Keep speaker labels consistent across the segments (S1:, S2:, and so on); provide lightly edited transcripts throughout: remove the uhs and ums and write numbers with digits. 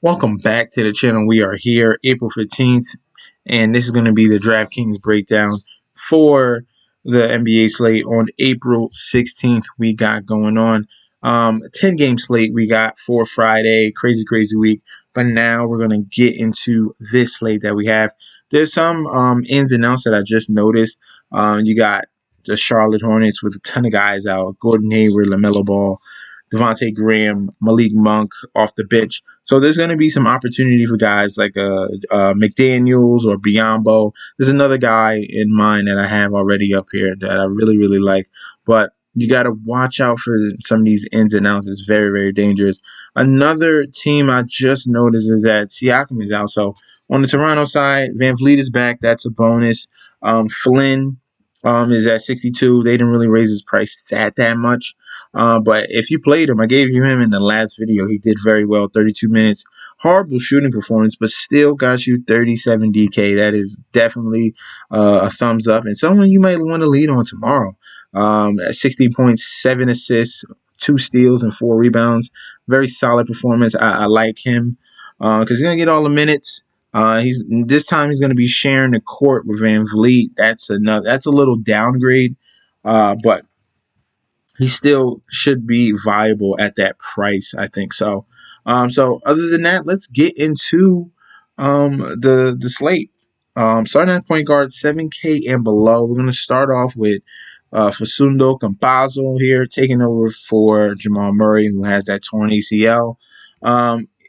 S1: Welcome back to the channel. We are here April 15th, and this is going to be the Draftkings breakdown for the NBA slate on April 16th. We got going on 10 game slate we got for Friday. Crazy week. But now we're going to get into this slate that we have. There's some ins and outs that I just noticed. You got the Charlotte Hornets with a ton of guys out. Gordon Hayward, LaMelo Ball, Devontae Graham, Malik Monk off the bench. So there's going to be some opportunity for guys like McDaniels or Biombo. There's another guy in mind that I have already up here that I really like. But you got to watch out for some of these ins and outs. It's very dangerous. Another team I just noticed is that Siakam is out. So on the Toronto side, Van Vliet is back. That's a bonus. Flynn is at 62. They didn't really raise his price that much. But if you played him, I gave you him in the last video. He did very well, 32 minutes. Horrible shooting performance, but still got you 37 DK. That is definitely a thumbs up, and someone you might want to lead on tomorrow. At 16 points, 7 assists, 2 steals, and 4 rebounds. Very solid performance. I like him because he's going to get all the minutes. This time he's going to be sharing the court with Van Vliet. That's a little downgrade, but he still should be viable at that price, I think so. So other than that, let's get into the slate. Starting at point guard, 7K and below. We're going to start off with Facundo Campazzo here, taking over for Jamal Murray, who has that torn ACL.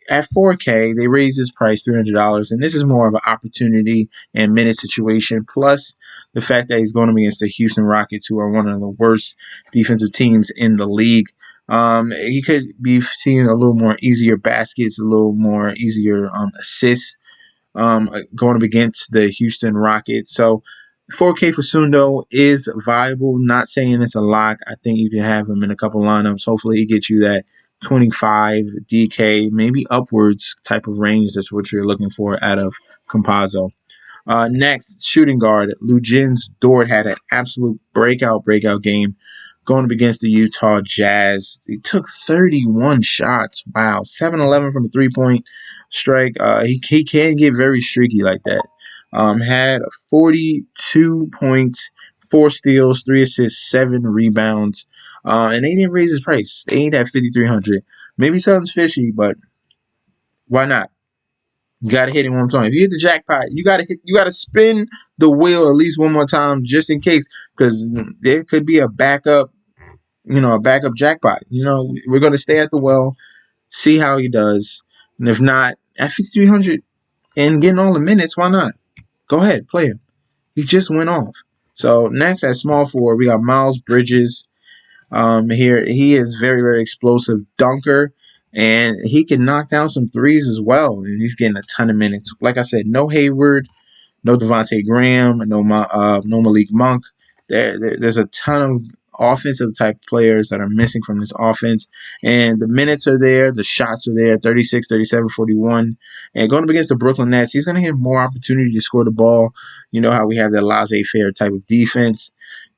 S1: At 4K, they raised his price $300, and this is more of an opportunity and minute situation. Plus, the fact that he's going up against the Houston Rockets, who are one of the worst defensive teams in the league. He could be seeing a little more easier baskets, a little more easier assists going up against the Houston Rockets. So 4K for Sundo is viable. Not saying it's a lock. I think you can have him in a couple lineups. Hopefully he gets you that 25 DK, maybe upwards type of range. That's what you're looking for out of Campazzo. Next, shooting guard, Luguentz Dort had an absolute breakout game going up against the Utah Jazz. He took 31 shots. Wow, 7-11 from the three-point strike. He can get very streaky like that. Had 42 points, 4 steals, 3 assists, 7 rebounds. And they didn't raise his price. They ain't at 5,300. Maybe something's fishy, but why not? You gotta hit it one more time. If you hit the jackpot, you gotta spin the wheel at least one more time just in case, because there could be a backup jackpot. We're gonna stay at the well, see how he does, and if not, at 5,300 and getting all the minutes, why not? Go ahead, play him. He just went off. So next at small forward, we got Miles Bridges. Here he is very explosive dunker, and he can knock down some threes as well. And he's getting a ton of minutes. Like I said, no Hayward, no Devontae Graham, no Malik Monk. There's a ton of offensive type players that are missing from this offense, and the minutes are there, the shots are there, 36, 37, 41. And going up against the Brooklyn Nets, he's going to get more opportunity to score the ball. You know how we have that laissez-faire type of defense.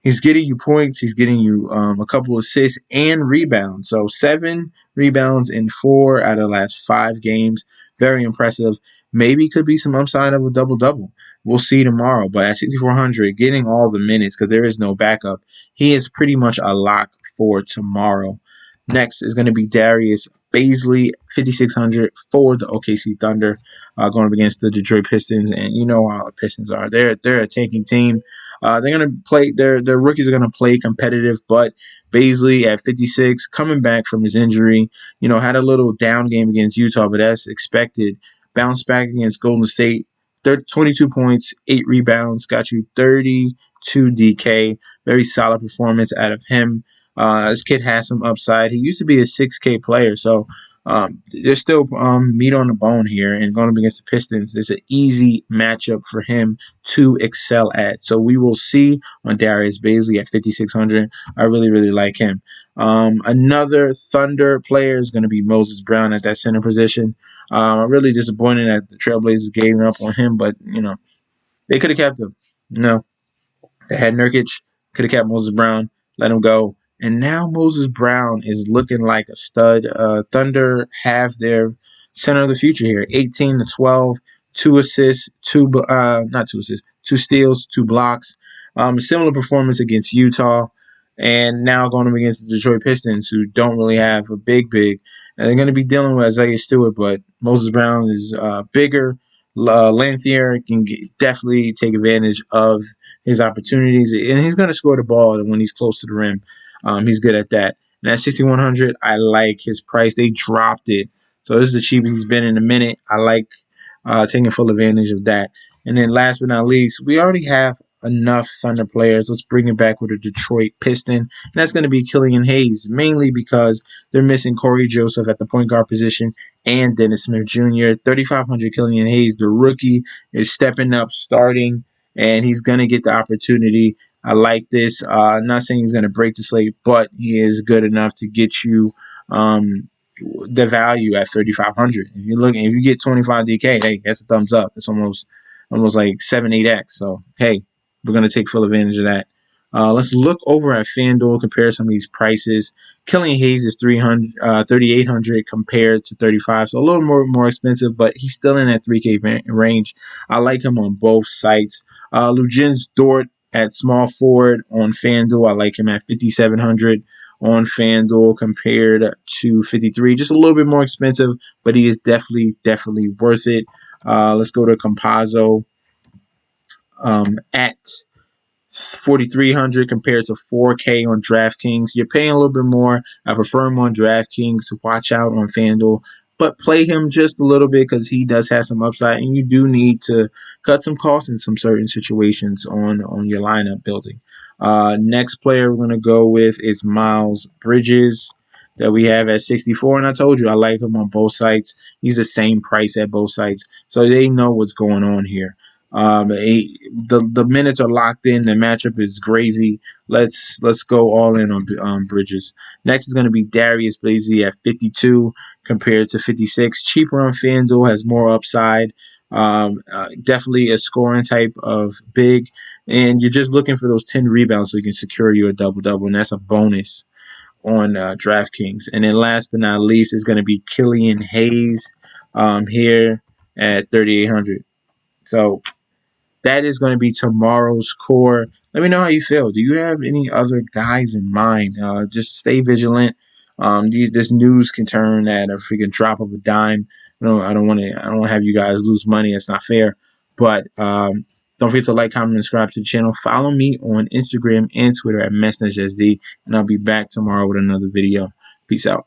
S1: He's getting you points. He's getting you a couple assists and rebounds. So 7 rebounds in 4 out of the last 5 games. Very impressive. Maybe could be some upside of a double-double. We'll see tomorrow. But at 6,400, getting all the minutes because there is no backup, he is pretty much a lock for tomorrow. Next is going to be DARIUS BAZLEY, 5,600 for the OKC Thunder, going up against the Detroit Pistons. And you know how the Pistons are. They're a tanking team. They're going to play. Their rookies are going to play competitive, but BAZLEY at 56, coming back from his injury, had a little down game against Utah, but that's expected. Bounced back against Golden State, 22 points, 8 rebounds, got you 32 DK. Very solid performance out of him. This kid has some upside. He used to be a 6K player, so there's still meat on the bone here. And going up against the Pistons, it's an easy matchup for him to excel at. So we will see on DARIUS BAZLEY at 5,600. I really like him. Another Thunder player is going to be Moses Brown at that center position. I'm really disappointed that the Trailblazers gave up on him, but they could have kept him. No, they had Nurkic, could have kept Moses Brown, let him go. And now Moses Brown is looking like a stud. Thunder have their center of the future here. 18 to 12, 2 assists, not 2 assists, 2 steals, 2 blocks. Similar performance against Utah, and now going up against the Detroit Pistons, who don't really have a big. And they're going to be dealing with Isaiah Stewart, but Moses Brown is bigger, lengthier, can definitely take advantage of his opportunities, and he's going to score the ball when he's close to the rim. He's good at that. And at 6,100, I like his price. They dropped it, so this is the cheapest he's been in a minute. I like taking full advantage of that. And then last but not least, we already have enough Thunder players. Let's bring it back with a Detroit Piston. And that's going to be Killian Hayes, mainly because they're missing Corey Joseph at the point guard position and Dennis Smith Jr. 3,500 Killian Hayes, the rookie, is stepping up, starting, and he's going to get the opportunity. I like this. I'm not saying he's going to break the slate, but he is good enough to get you the value at 3,500. If you get 25 DK, hey, that's a thumbs up. It's almost like 7-8x. So hey, we're gonna take full advantage of that. Let's look over at FanDuel, compare some of these prices. Killian Hayes is 3,800 compared to 35, so a little more expensive, but he's still in that 3K range. I like him on both sites. Luguentz Dort at small forward on FanDuel, I like him at 5,700 on FanDuel compared to 53. Just a little bit more expensive, but he is definitely worth it. Let's go to Compazzo at 4,300 compared to 4K on DraftKings. You're paying a little bit more. I prefer him on DraftKings. Watch out on FanDuel, but play him just a little bit because he does have some upside, and you do need to cut some costs in some certain situations on your lineup building. Next player we're going to go with is Miles Bridges that we have at 64, and I told you I like him on both sites. He's the same price at both sites, so they know what's going on here. The minutes are locked in. The matchup is gravy. Let's go all in on Bridges. Next is going to be DARIUS BAZLEY at 52 compared to 56. Cheaper on FanDuel, has more upside. Definitely a scoring type of big, and you're just looking for those 10 rebounds so you can secure you a double-double, and that's a bonus on DraftKings. And then last but not least is going to be Killian Hayes here at 3,800. So that is going to be tomorrow's core. Let me know how you feel. Do you have any other guys in mind? Just stay vigilant. This news can turn at a freaking drop of a dime. I don't want to have you guys lose money. It's not fair. But don't forget to like, comment, and subscribe to the channel. Follow me on Instagram and Twitter at MessNetSD, and I'll be back tomorrow with another video. Peace out.